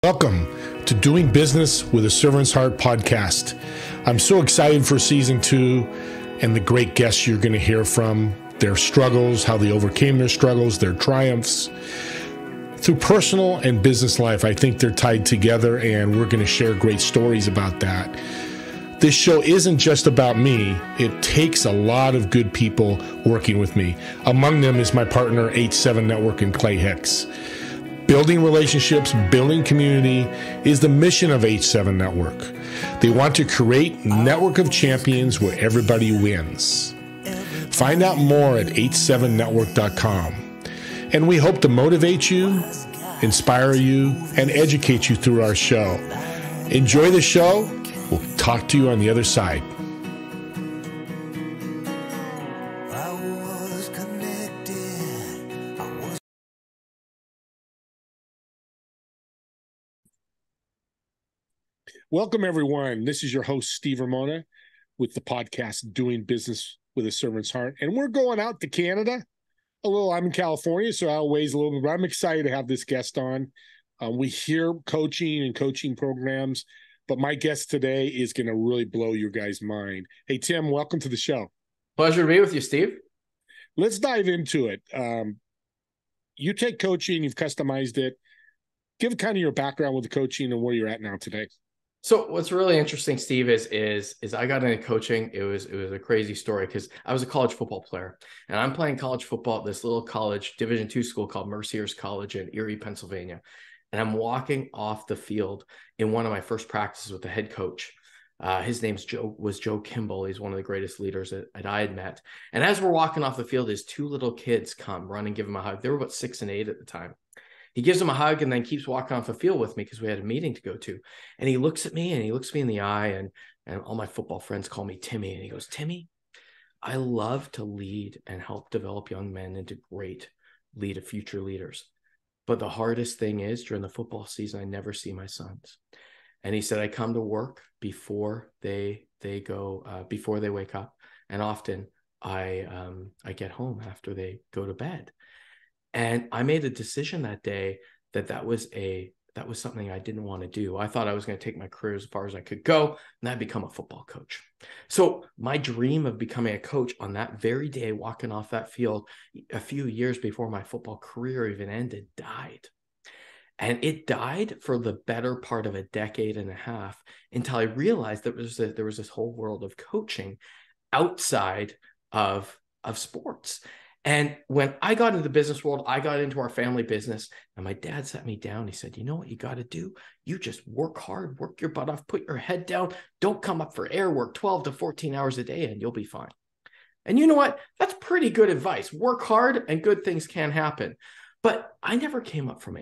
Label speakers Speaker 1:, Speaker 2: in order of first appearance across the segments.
Speaker 1: Welcome to Doing Business with a Servant's Heart podcast. I'm so excited for season 2 and the great guests you're going to hear from, their struggles, how they overcame their struggles, their triumphs. Through personal and business life, I think they're tied together, and we're going to share great stories about that. This show isn't just about me. It takes a lot of good people working with me. Among them is my partner, H7 Network, and Clay Hicks. Building relationships, building community is the mission of H7 Network. They want to create a network of champions where everybody wins. Find out more at h7network.com. And we hope to motivate you, inspire you, and educate you through our show. Enjoy the show. We'll talk to you on the other side. Welcome, everyone. This is your host, Steve Ramona, with the podcast Doing Business with a Servant's Heart. And we're going out to Canada. I'm in California, so I'll ways a little bit, but I'm excited to have this guest on. We hear coaching and coaching programs, but my guest today is going to really blow your guys' mind. Hey, Tim, welcome to the show.
Speaker 2: Pleasure to be with you, Steve.
Speaker 1: Let's dive into it. You take coaching, you've customized it. Give kind of your background with the coaching and where you're at now today.
Speaker 2: So what's really interesting, Steve, is I got into coaching. It was a crazy story because I was a college football player, and I'm playing college football at this little college, Division II school called Mercier's College in Erie, Pennsylvania. And I'm walking off the field in one of my first practices with the head coach. His name's Joe Kimball. He's one of the greatest leaders that I had met. And as we're walking off the field, his two little kids come run and give him a hug. They were about 6 and 8 at the time. He gives him a hug and then keeps walking off the field with me because we had a meeting to go to. And he looks at me in the eye, and all my football friends call me Timmy. And he goes, "Timmy, I love to lead and help develop young men into great future leaders. But the hardest thing is during the football season, I never see my sons." And he said, "I come to work before they wake up. And often I get home after they go to bed." And I made a decision that day that was something I didn't want to do. I thought I was going to take my career as far as I could go, and I'd become a football coach. So my dream of becoming a coach on that very day, walking off that field a few years before my football career even ended, died. And it died for the better part of a decade and a half until I realized there was this whole world of coaching outside of sports. And when I got into the business world, I got into our family business, and my dad sat me down. He said, "You know what you got to do? You just work hard, work your butt off, put your head down. Don't come up for air work 12 to 14 hours a day, and you'll be fine." And you know what? That's pretty good advice. Work hard and good things can happen. But I never came up for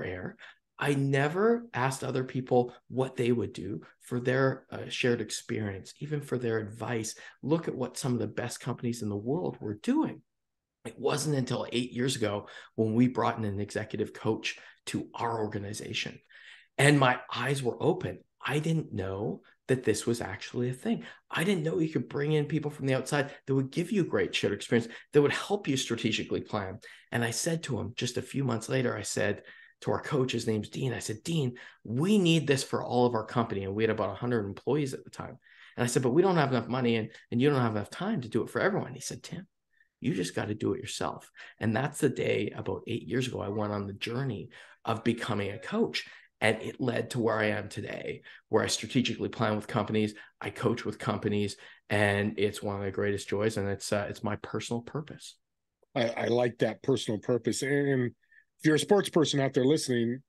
Speaker 2: air. I never asked other people what they would do for their shared experience, even for their advice. Look at what some of the best companies in the world were doing. It wasn't until 8 years ago when we brought in an executive coach to our organization, and my eyes were open. I didn't know that this was actually a thing. I didn't know you could bring in people from the outside that would give you great shared experience, that would help you strategically plan. And I said to him just a few months later, I said to our coach, his name's Dean, I said, "Dean, we need this for all of our company." And we had about 100 employees at the time. And I said, "But we don't have enough money and you don't have enough time to do it for everyone." He said, "Tim, you just got to do it yourself." And that's the day about 8 years ago, I went on the journey of becoming a coach. And it led to where I am today, where I strategically plan with companies, I coach with companies, and it's one of the greatest joys. And it's my personal purpose.
Speaker 1: I like that personal purpose. And if you're a sports person out there listening,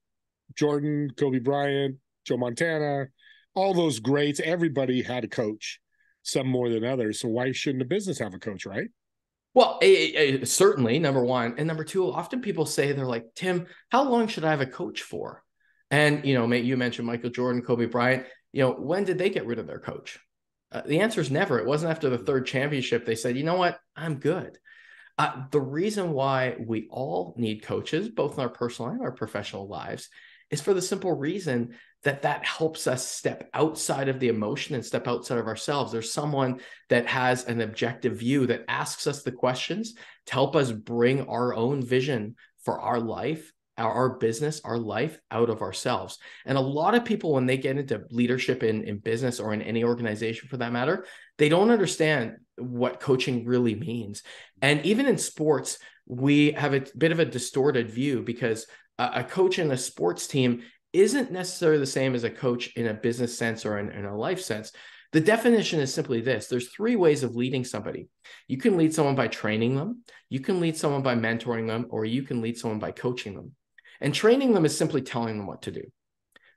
Speaker 1: Jordan, Kobe Bryant, Joe Montana, all those greats, everybody had a coach, some more than others. So why shouldn't a business have a coach, right?
Speaker 2: Well, certainly, number one. And number two, often people say, they're like, "Tim, how long should I have a coach for?" And, you mentioned Michael Jordan, Kobe Bryant. When did they get rid of their coach? The answer is never. It wasn't after the third championship. They said, "You know what? I'm good." The reason why we all need coaches, both in our personal and our professional lives, is for the simple reason that helps us step outside of the emotion and step outside of ourselves. There's someone that has an objective view that asks us the questions to help us bring our own vision for our life our business, our life out of ourselves. And a lot of people, when they get into leadership in business or in any organization for that matter, they don't understand what coaching really means. And even in sports, we have a bit of a distorted view, because a coach in a sports team isn't necessarily the same as a coach in a business sense or in a life sense. The definition is simply this: there's three ways of leading somebody. You can lead someone by training them, you can lead someone by mentoring them, or you can lead someone by coaching them. And training them is simply telling them what to do.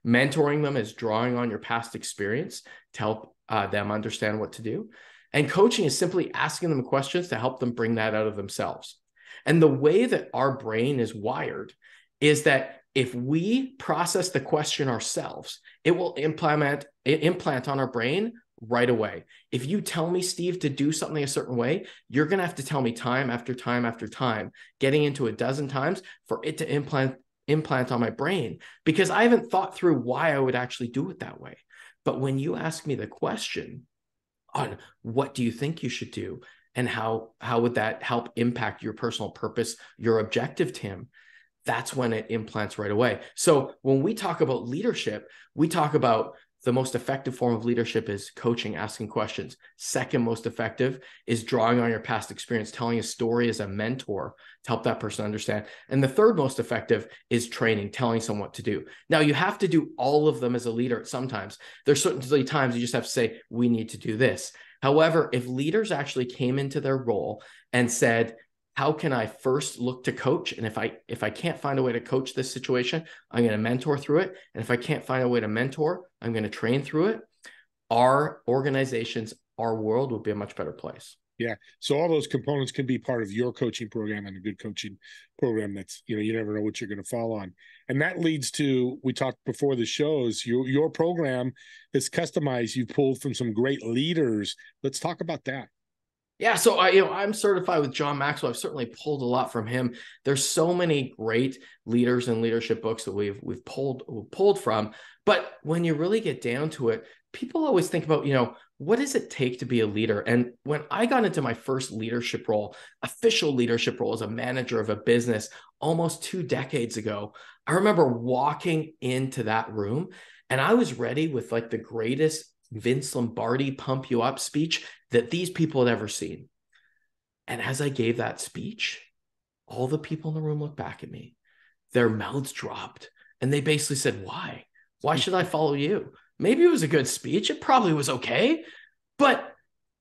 Speaker 2: Mentoring them is drawing on your past experience to help them understand what to do. And coaching is simply asking them questions to help them bring that out of themselves. And the way that our brain is wired is that if we process the question ourselves, it will implant on our brain right away. If you tell me, Steve, to do something a certain way, you're going to have to tell me time after time after time, getting into a dozen times for it to implant on my brain, because I haven't thought through why I would actually do it that way. But when you ask me the question on what do you think you should do, and how would that help impact your personal purpose, your objective, Tim, that's when it implants right away. So when we talk about leadership, we talk about the most effective form of leadership is coaching, asking questions. Second most effective is drawing on your past experience, telling a story as a mentor to help that person understand. And the third most effective is training, telling someone what to do. Now, you have to do all of them as a leader sometimes. There's certainly times you just have to say, we need to do this. However, if leaders actually came into their role and said, how can I first look to coach? And if I can't find a way to coach this situation, I'm going to mentor through it. And if I can't find a way to mentor, I'm going to train through it. Our organizations, our world will be a much better place.
Speaker 1: Yeah. So all those components can be part of your coaching program, and a good coaching program that's, you never know what you're going to fall on. And that leads to, we talked before the shows, your program is customized. You pulled from some great leaders. Let's talk about that.
Speaker 2: Yeah, so I'm certified with John Maxwell. I've certainly pulled a lot from him. There's so many great leaders and leadership books that we've pulled from. But when you really get down to it, people always think about, what does it take to be a leader? And when I got into my first leadership role, official leadership role as a manager of a business almost 2 decades ago, I remember walking into that room and I was ready with like the greatest Vince Lombardi pump you up speech that these people had ever seen. And as I gave that speech, all the people in the room looked back at me. Their mouths dropped and they basically said, why? Why should I follow you? Maybe it was a good speech. It probably was okay, but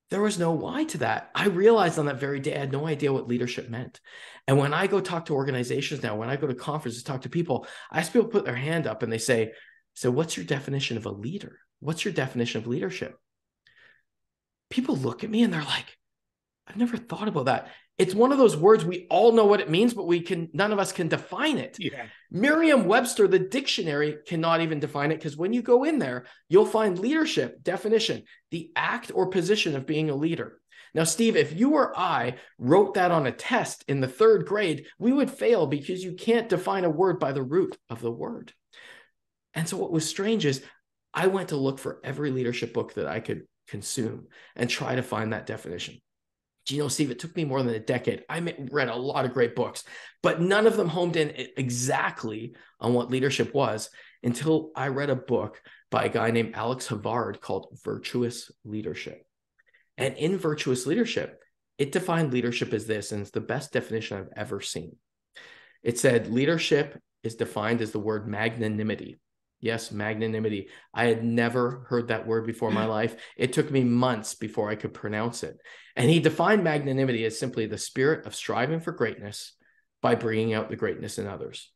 Speaker 2: there was no why to that. I realized on that very day, I had no idea what leadership meant. And when I go talk to organizations now, when I go to conferences, talk to people, I ask people to put their hand up and they say, so what's your definition of a leader? What's your definition of leadership? People look at me and they're like, I've never thought about that. It's one of those words we all know what it means, but none of us can define it.
Speaker 1: Yeah.
Speaker 2: Merriam-Webster, the dictionary, cannot even define it, because when you go in there, you'll find leadership definition, the act or position of being a leader. Now, Steve, if you or I wrote that on a test in the 3rd grade, we would fail because you can't define a word by the root of the word. And so what was strange is I went to look for every leadership book that I could consume and try to find that definition. Do you know, Steve, it took me more than a decade. I read a lot of great books, but none of them homed in exactly on what leadership was until I read a book by a guy named Alex Havard called Virtuous Leadership. And in Virtuous Leadership, it defined leadership as this, and it's the best definition I've ever seen. It said leadership is defined as the word magnanimity. Yes, magnanimity. I had never heard that word before in my life. It took me months before I could pronounce it. And he defined magnanimity as simply the spirit of striving for greatness by bringing out the greatness in others.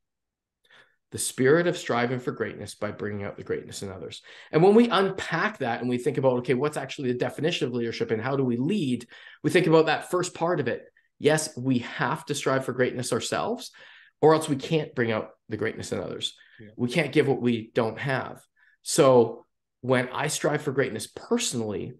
Speaker 2: The spirit of striving for greatness by bringing out the greatness in others. And when we unpack that and we think about, okay, what's actually the definition of leadership and how do we lead? We think about that first part of it. Yes, we have to strive for greatness ourselves, or else we can't bring out the greatness in others. Yeah. We can't give what we don't have. So when I strive for greatness personally,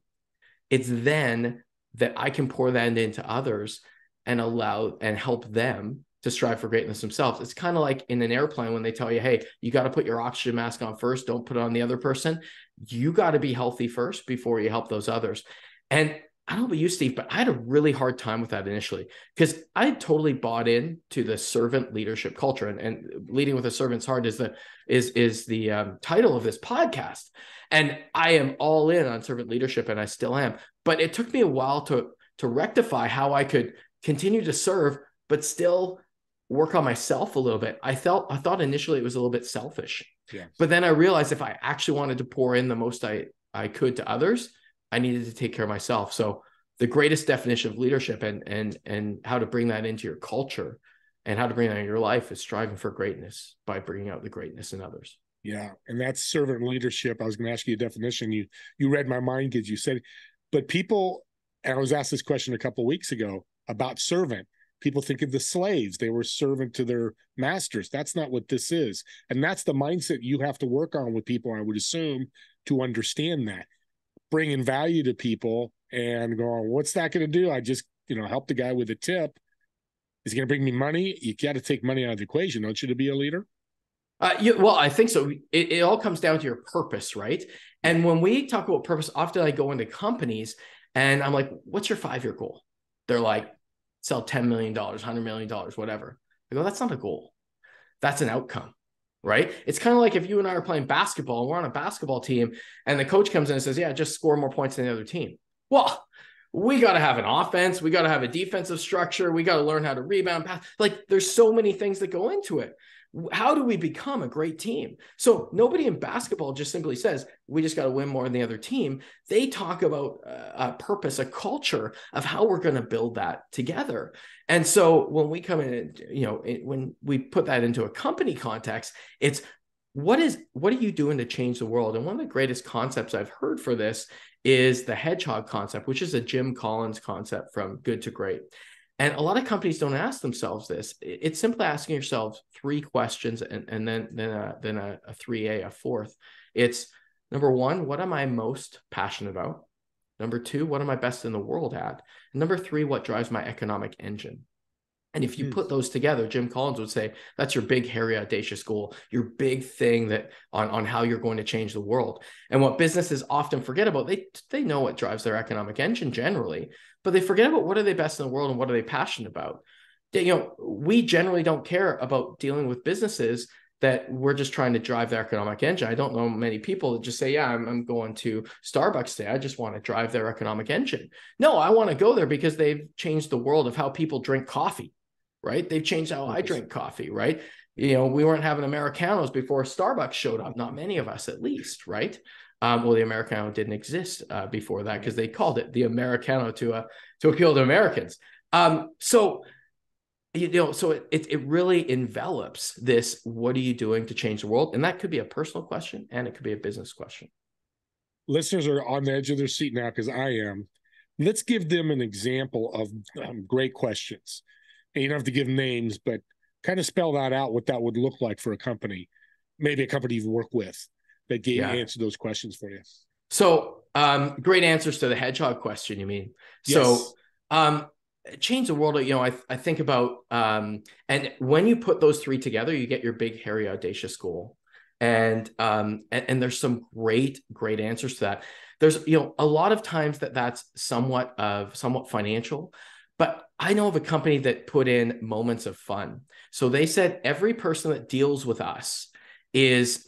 Speaker 2: it's then that I can pour that into others and allow and help them to strive for greatness themselves. It's kind of like in an airplane when they tell you, hey, you got to put your oxygen mask on first. Don't put it on the other person. You got to be healthy first before you help those others. And I don't know about you, Steve, but I had a really hard time with that initially because I totally bought into the servant leadership culture, and leading with a servant's heart is the title of this podcast. And I am all in on servant leadership, and I still am. But it took me a while to rectify how I could continue to serve, but still work on myself a little bit. I thought initially it was a little bit selfish, but then I realized if I actually wanted to pour in the most I could to others, I needed to take care of myself. So the greatest definition of leadership and how to bring that into your culture and how to bring that into your life is striving for greatness by bringing out the greatness in others.
Speaker 1: Yeah. And that's servant leadership. I was going to ask you a definition. You read my mind because you said, but people, and I was asked this question a couple of weeks ago about servant. People think of the slaves. They were servant to their masters. That's not what this is. And that's the mindset you have to work on with people, I would assume, to understand that. Bringing value to people and going, what's that going to do? I just, help the guy with a tip. Is he going to bring me money? You got to take money out of the equation, don't you, to be a leader?
Speaker 2: Well, I think so. It all comes down to your purpose, right? And when we talk about purpose, often I go into companies and I'm like, what's your 5-year goal? They're like, sell $10 million, $100 million, whatever. I go, that's not a goal. That's an outcome, right? It's kind of like if you and I are playing basketball and we're on a basketball team and the coach comes in and says, yeah, just score more points than the other team. Well, we got to have an offense. We got to have a defensive structure. We got to learn how to rebound, pass. Like there's so many things that go into it. How do we become a great team? So nobody in basketball just simply says, we just got to win more than the other team. They talk about a purpose, a culture of how we're going to build that together. And so when we come in, when we put that into a company context, it's what are you doing to change the world? And one of the greatest concepts I've heard for this is the hedgehog concept, which is a Jim Collins concept from Good to Great. And a lot of companies don't ask themselves this. It's simply asking yourself 3 questions and then a 3A, a fourth. It's number 1, what am I most passionate about? Number 2, what am I best in the world at? And number 3, what drives my economic engine? And if you put those together, Jim Collins would say, that's your big, hairy, audacious goal, your big thing that on how you're going to change the world. And what businesses often forget about, they know what drives their economic engine generally, but they forget about what are they best in the world and what are they passionate about. We generally don't care about dealing with businesses that we're just trying to drive their economic engine. I don't know many people that just say, yeah, I'm going to Starbucks today. I just want to drive their economic engine. No, I want to go there because they've changed the world of how people drink coffee, right? They've changed how I drink coffee, right? We weren't having Americanos before Starbucks showed up. Not many of us, at least, right? Well, the Americano didn't exist before that because they called it the Americano to appeal to Americans. So it really envelops this, what are you doing to change the world? And that could be a personal question and it could be a business question.
Speaker 1: Listeners are on the edge of their seat now because I am. Let's give them an example of great questions. And you don't have to give names, but kind of spell that out, what that would look like for a company, maybe a company you've worked with that answered those questions for you.
Speaker 2: So great answers to the hedgehog question, you mean?
Speaker 1: Yes.
Speaker 2: So change the world, I think about, and when you put those 3 together, you get your big, hairy, audacious goal. And there's some great answers to that. There's, a lot of times that's somewhat financial, but I know of a company that put in moments of fun. So they said every person that deals with us is,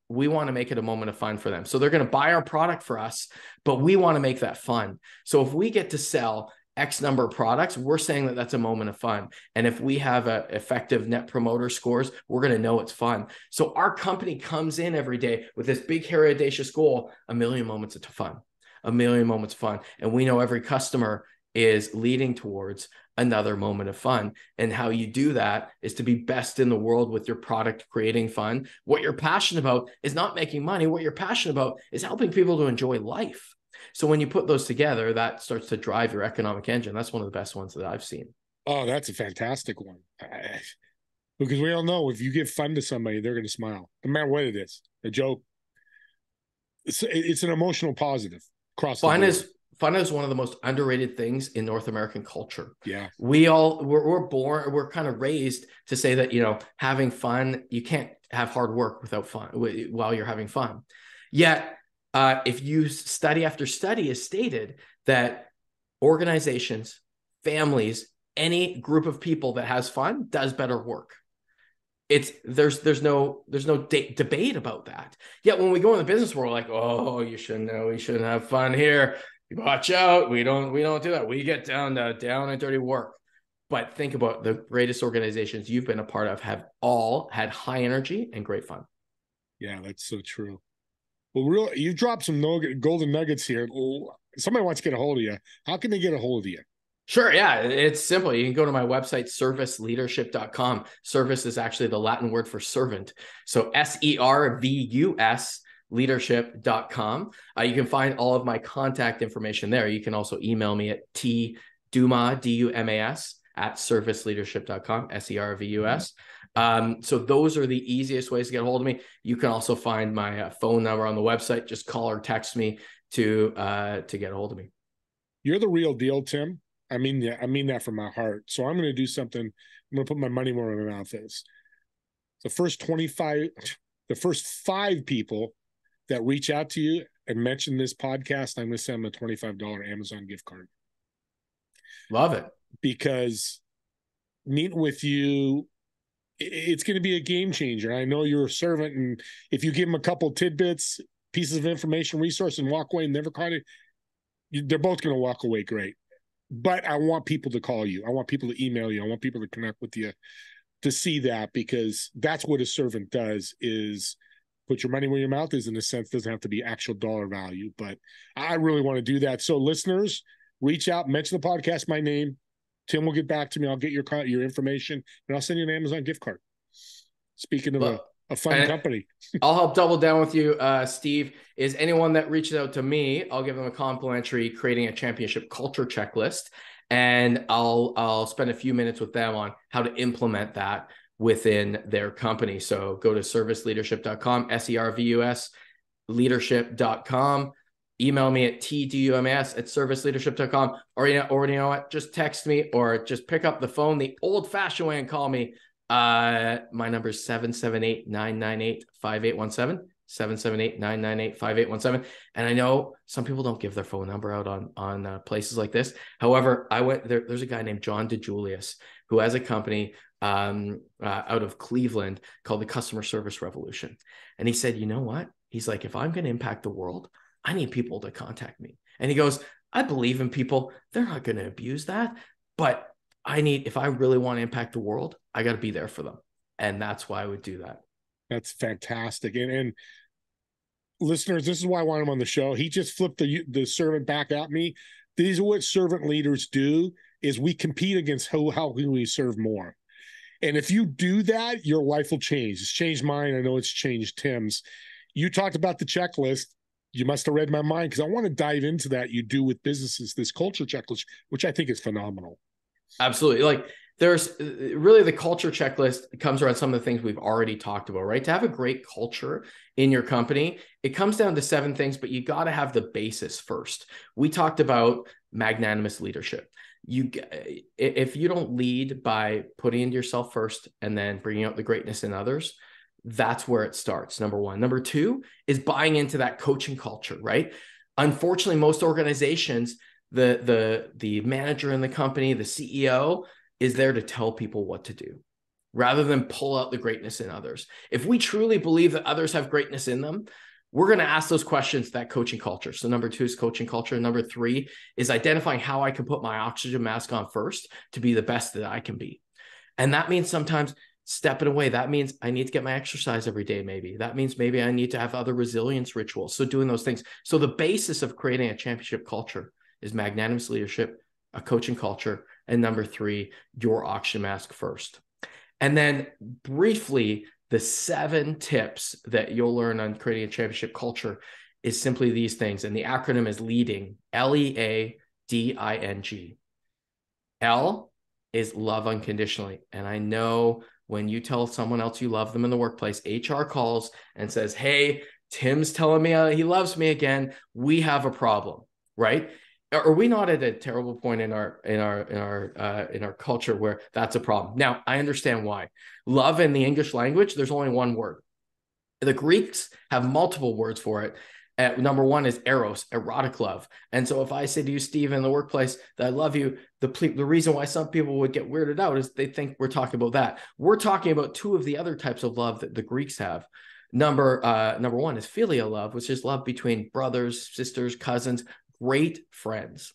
Speaker 2: we want to make it a moment of fun for them. So they're going to buy our product for us, but we want to make that fun. So if we get to sell X number of products, we're saying that that's a moment of fun. And if we have effective net promoter scores, we're going to know it's fun. So our company comes in every day with this big, hairy, audacious goal, 1 million moments of fun, 1 million moments of fun. And we know every customer is leading towards another moment of fun. And how you do that is to be best in the world with your product, creating fun. What you're passionate about is not making money. What you're passionate about is helping people to enjoy life. So when you put those together, that starts to drive your economic engine. That's one of the best ones that I've seen.
Speaker 1: Oh, that's a fantastic one. Because we all know if you give fun to somebody, they're going to smile, no matter what it is. A joke. It's an emotional positive across the board.
Speaker 2: Fun is one of the most underrated things in North American culture.
Speaker 1: Yeah.
Speaker 2: We're kind of raised to say that, having fun, you can't have hard work without fun while you're having fun. Yet, if you study after study has stated that organizations, families, any group of people that has fun does better work. There's no debate about that. Yet when we go in the business world, like, oh, you shouldn't know, we shouldn't have fun here. Watch out. We don't do that. We get down and dirty work. But think about the greatest organizations you've been a part of have all had high energy and great fun.
Speaker 1: Yeah, that's so true. Well, you dropped some golden nuggets here. Somebody wants to get a hold of you. How can they get a hold of you?
Speaker 2: Sure. Yeah, it's simple. You can go to my website, serviceleadership.com. Service is actually the Latin word for servant. So SERVUS leadership.com. You can find all of my contact information there. You can also email me at Dumas, DUMAS, at serviceleadership.com, SERVUS. So those are the easiest ways to get a hold of me. You can also find my phone number on the website. Just call or text me to get a hold of me.
Speaker 1: You're the real deal, Tim. I mean that from my heart. So I'm going to do something. I'm going to put my money where my mouth is. The first 5 people that reach out to you and mention this podcast, I'm going to send them a $25 Amazon gift card.
Speaker 2: Love it.
Speaker 1: Because meeting with you, it's going to be a game changer. I know you're a servant, and if you give them a couple tidbits, pieces of information, resource, and walk away and never caught it, they're both going to walk away great. But I want people to call you. I want people to email you. I want people to connect with you to see that, because that's what a servant does, is put your money where your mouth is, in a sense. Doesn't have to be actual dollar value, but I really want to do that. So listeners, reach out, mention the podcast, my name. Tim will get back to me. I'll get your information, and I'll send you an Amazon gift card. Speaking of a fun company.
Speaker 2: I'll help double down with you, Steve. Is anyone that reaches out to me, I'll give them a complimentary creating a championship culture checklist, and I'll spend a few minutes with them on how to implement that within their company. So go to serviceleadership.com, SERVUS leadership.com. Email me at tdumas@serviceleadership.com, or you know what, just text me or just pick up the phone the old-fashioned way and call me. My number is 778-998-5817, 778-998-5817. And I know some people don't give their phone number out on places like this. However, there's a guy named John DeJulius who has a company out of Cleveland called the Customer Service Revolution. And he said, you know what? He's like, if I'm going to impact the world, I need people to contact me. And he goes, I believe in people. They're not going to abuse that. But if I really want to impact the world, I got to be there for them. And that's why I would do that.
Speaker 1: That's fantastic. And listeners, this is why I want him on the show. He just flipped the servant back at me. These are what servant leaders do, is we compete against how can we serve more. And if you do that, your life will change. It's changed mine. I know it's changed Tim's. You talked about the checklist. You must have read my mind, because I want to dive into that. You do with businesses, this culture checklist, which I think is phenomenal.
Speaker 2: Absolutely. Like, there's really, the culture checklist comes around some of the things we've already talked about, right? To have a great culture in your company, it comes down to 7 things, but you got to have the basis first. We talked about magnanimous leadership. If you don't lead by putting yourself first and then bringing out the greatness in others, that's where it starts. Number 1. Number 2 is buying into that coaching culture, right? Unfortunately, most organizations, the manager in the company, the CEO, is there to tell people what to do rather than pull out the greatness in others. If we truly believe that others have greatness in them, we're going to ask those questions, that coaching culture. So number 2 is coaching culture. Number 3 is identifying how I can put my oxygen mask on first to be the best that I can be. And that means sometimes stepping away. That means I need to get my exercise every day. Maybe that means maybe I need to have other resilience rituals. So doing those things. So the basis of creating a championship culture is magnanimous leadership, a coaching culture, and number 3, your oxygen mask first. And then briefly, the 7 tips that you'll learn on creating a championship culture is simply these things. And the acronym is LEADING, LEADING. L is love unconditionally. And I know when you tell someone else you love them in the workplace, HR calls and says, hey, Tim's telling me he loves me again. We have a problem, right? Are we not at a terrible point in our culture where that's a problem? Now, I understand why. Love in the English language, there's only one word. The Greeks have multiple words for it. Number one is eros, erotic love. And so if I say to you, Steve, in the workplace that I love you, the reason why some people would get weirded out is they think we're talking about that. We're talking about two of the other types of love that the Greeks have. Number one is filial love, which is love between brothers, sisters, cousins, great friends.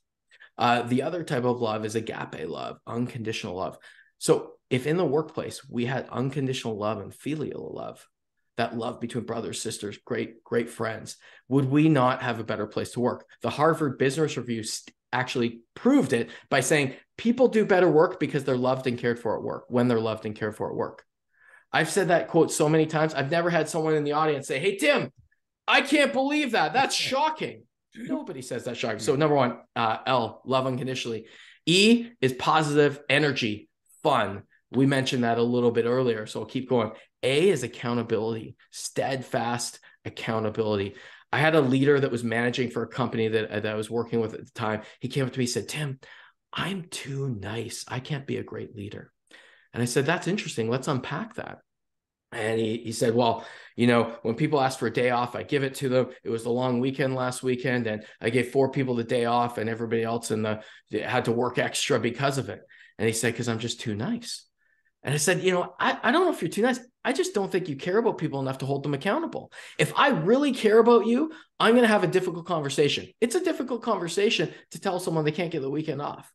Speaker 2: The other type of love is agape love, unconditional love. So if in the workplace we had unconditional love and filial love, that love between brothers, sisters, great friends, would we not have a better place to work? The Harvard Business Review actually proved it by saying people do better work because they're loved and cared for at work, when they're loved and cared for at work. I've said that quote so many times. I've never had someone in the audience say, hey, Tim, I can't believe that. That's shocking. Nobody says that's shocking. So number one, L, love unconditionally. E is positive energy, fun. We mentioned that a little bit earlier, so I'll keep going. A is accountability, steadfast accountability. I had a leader that was managing for a company that I was working with at the time. He came up to me and said, Tim, I'm too nice. I can't be a great leader. And I said, that's interesting. Let's unpack that. And he said, well, you know, when people ask for a day off, I give it to them. It was the long weekend last weekend, and I gave 4 people the day off, and everybody else had to work extra because of it. And he said, because I'm just too nice. And I said, you know, I don't know if you're too nice. I just don't think you care about people enough to hold them accountable. If I really care about you, I'm going to have a difficult conversation. It's a difficult conversation to tell someone they can't get the weekend off.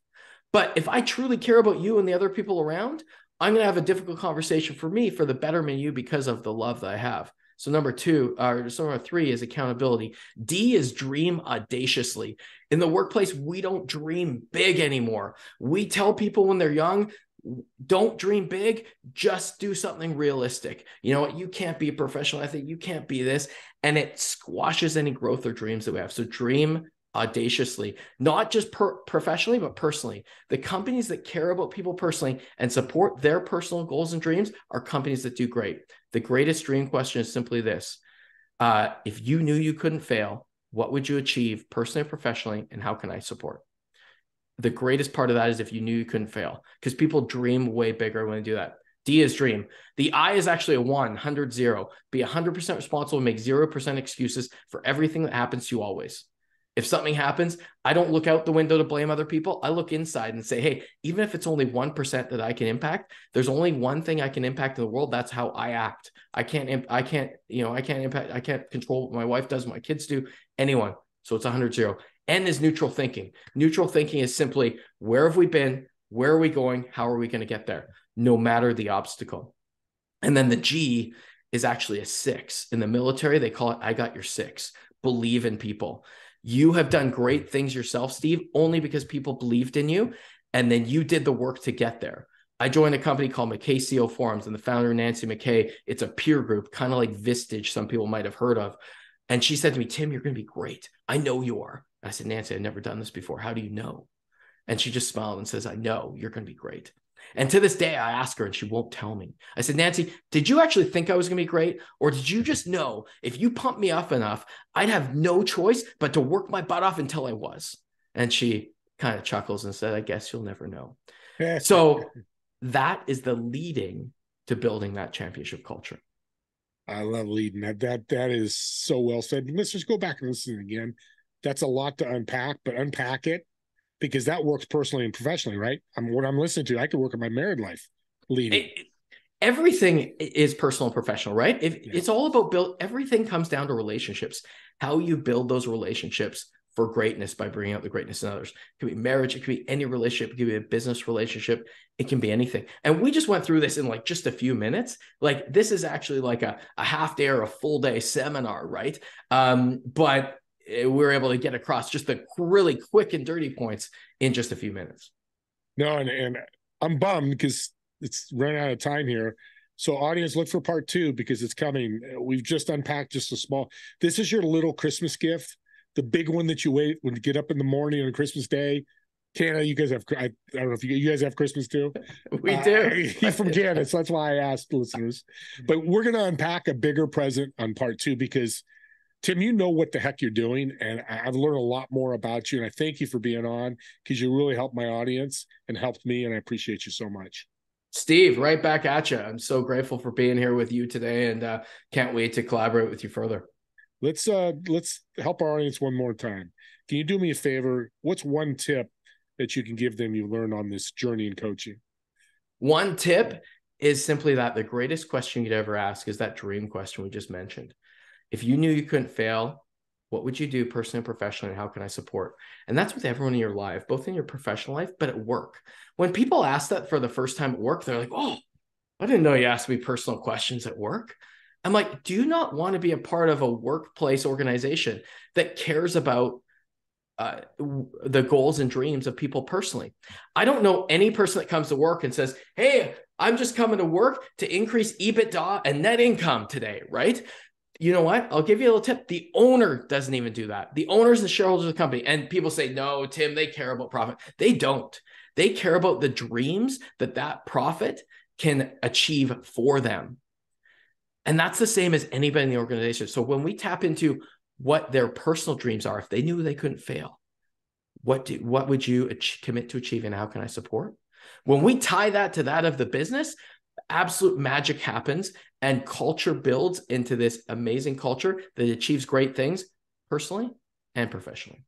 Speaker 2: But if I truly care about you and the other people around, I'm going to have a difficult conversation for me, for the betterment of you, because of the love that I have. So number 3 is accountability. D is dream audaciously. In the workplace, we don't dream big anymore. We tell people when they're young, don't dream big, just do something realistic. You know what? You can't be a professional athlete. You can't be this. And it squashes any growth or dreams that we have. So dream audaciously, not just professionally, but personally. The companies that care about people personally and support their personal goals and dreams are companies that do great. The greatest dream question is simply this. If you knew you couldn't fail, what would you achieve personally and professionally, and how can I support? The greatest part of that is if you knew you couldn't fail, because people dream way bigger when they do that. D is dream. The I is actually a 100, 0. Be 100% responsible, make 0% excuses for everything that happens to you always. If something happens, I don't look out the window to blame other people. I look inside and say, hey, even if it's only 1% that I can impact, there's only one thing I can impact in the world. That's how I act. I can't control what my wife does, what my kids do, anyone. So it's 100, 0. N is neutral thinking. Neutral thinking is simply, where have we been? Where are we going? How are we going to get there? No matter the obstacle. And then the G is actually a 6. In the military, they call it, I got your 6. Believe in people. You have done great things yourself, Steve, only because people believed in you, and then you did the work to get there. I joined a company called MacKay CO Forums, and the founder, Nancy MacKay, it's a peer group, kind of like Vistage, some people might have heard of. And she said to me, Tim, you're going to be great. I know you are. I said, Nancy, I've never done this before. How do you know? And she just smiled and says, I know you're going to be great. And to this day, I ask her and she won't tell me. I said, Nancy, did you actually think I was going to be great? Or did you just know if you pumped me up enough, I'd have no choice but to work my butt off until I was? And she kind of chuckles and said, I guess you'll never know. So that is the leading to building that championship culture.
Speaker 1: I love leading. That is so well said. Let's just go back and listen again. That's a lot to unpack, but unpack it, because that works personally and professionally, right? What I'm listening to, I could work in my married life leading.
Speaker 2: Everything is personal and professional, right? It's all about everything comes down to relationships, how you build those relationships for greatness by bringing out the greatness in others. It could be marriage. It could be any relationship. It could be a business relationship. It can be anything. And we just went through this in like just a few minutes. Like this is actually like a half day or a full day seminar, right? But we're able to get across just the really quick and dirty points in just a few minutes.
Speaker 1: No, and I'm bummed because it's running out of time here. So audience, look for part 2 because it's coming. We've just unpacked just a small, this is your little Christmas gift. The big one that you wait when you get up in the morning on Christmas Day. Canada, you guys have, I don't know if you guys have Christmas too.
Speaker 2: We do.
Speaker 1: He's from Canada, so that's why I asked listeners. But we're going to unpack a bigger present on part 2 because Tim, you know what the heck you're doing, and I've learned a lot more about you, and I thank you for being on because you really helped my audience and helped me, and I appreciate you so much.
Speaker 2: Steve, right back at you. I'm so grateful for being here with you today, and can't wait to collaborate with you further.
Speaker 1: Let's help our audience one more time. Can you do me a favor? What's one tip that you can give them you learned on this journey in coaching?
Speaker 2: One tip is simply that the greatest question you'd ever ask is that dream question we just mentioned. If you knew you couldn't fail, what would you do personally and professionally, and how can I support? And that's with everyone in your life, both in your professional life, but at work. When people ask that for the first time at work, they're like, oh, I didn't know you asked me personal questions at work. I'm like, do you not want to be a part of a workplace organization that cares about the goals and dreams of people personally? I don't know any person that comes to work and says, hey, I'm just coming to work to increase EBITDA and net income today, right? You know what? I'll give you a little tip. The owner doesn't even do that. The owners and shareholders of the company. And people say, no, Tim, they care about profit. They don't. They care about the dreams that profit can achieve for them. And that's the same as anybody in the organization. So when we tap into what their personal dreams are, if they knew they couldn't fail, what would you commit to achieve, and how can I support? When we tie that to that of the business, absolute magic happens and culture builds into this amazing culture that achieves great things personally and professionally.